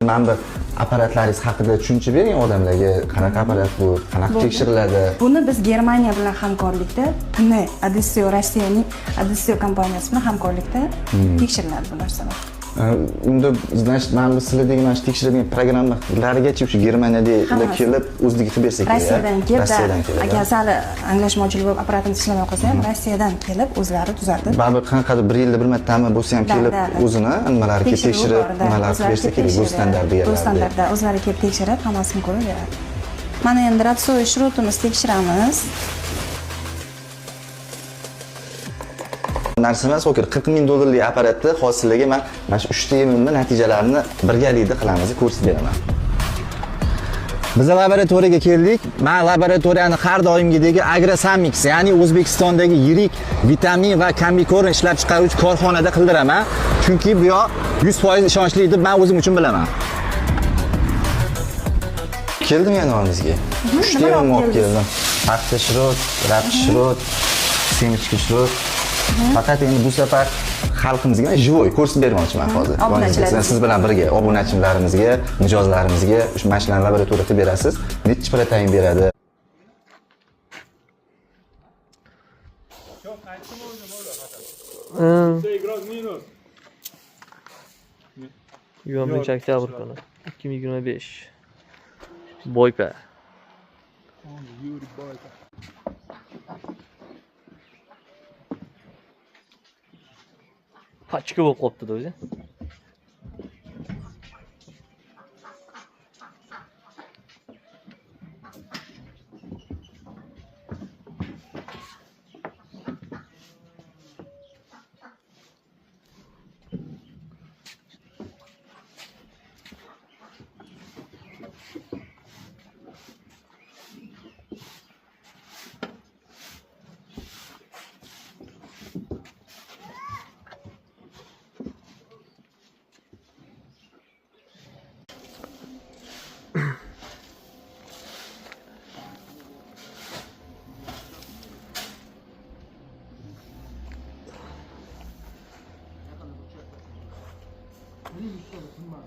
Mana bu apparatlaringiz haqida tushuncha bering odamlarga. Qanaqa apparat bu, qanaqa tekshiriladi? Buni biz Germaniya bilan hamkorlikda, buni Adissio Rossiyaning Adissio kompaniyasi bilan hamkorlikda tekshiriladi bu narsalar. Unda значит mana bu sizlardagi mana shu tekshiradigan programmalargacha o'sha Germaniyadan kelib o'zligi qilib bersa kerak. Rossiyadan kelib. Agar sal anglashmovchilik bo'lib apparatimiz ishlamay qolsa ham Rossiyadan kelib o'zlari tuzatib. Baribir qanaqadir bir yilda bir martami bo'lsa ham kelib o'zini nimalariga tekshirib, nimalar qilib bersa kerak bu standartga. Bu standartda o'zlari kelib tekshirib, hammasini ko'rib beradi. Mana endi ratsoy shrutimizni tekshiramiz. Narsa emas, okey, 40 ming dollarlik apparatni hozirlarga men mana shu 3 ta yemimni natijalarini birgalikda qilamiz, ko'rsatib beraman. Biz laboratoriyaga keldik. Men laboratoriyani har doimgidagi Agrosamix, ya'ni O'zbekistondagi yirik vitamin va kombikorin ishlab chiqaruvchi korxonada qildiraman. Chunki bu yoq 100% ishonchli deb men o'zim uchun bilaman. Keldim yana oldingizga. 3 ta yemim olib keldim. Paxta shrut, rapis shrut, semichka shrut. Faqat endi bu safar xalqimizga живой ko'rsatib bermoqchiman hozir. Siz bilan birga obunachilarimizga, mijozlarimizga shu mashinani laboratoriyada qilib berasiz. Necha protein beradi? Yuvamchi oktyabr kuni 2025. Boypa. Pachka bo'lib qolibdi o'zi. 우리 있어도 정말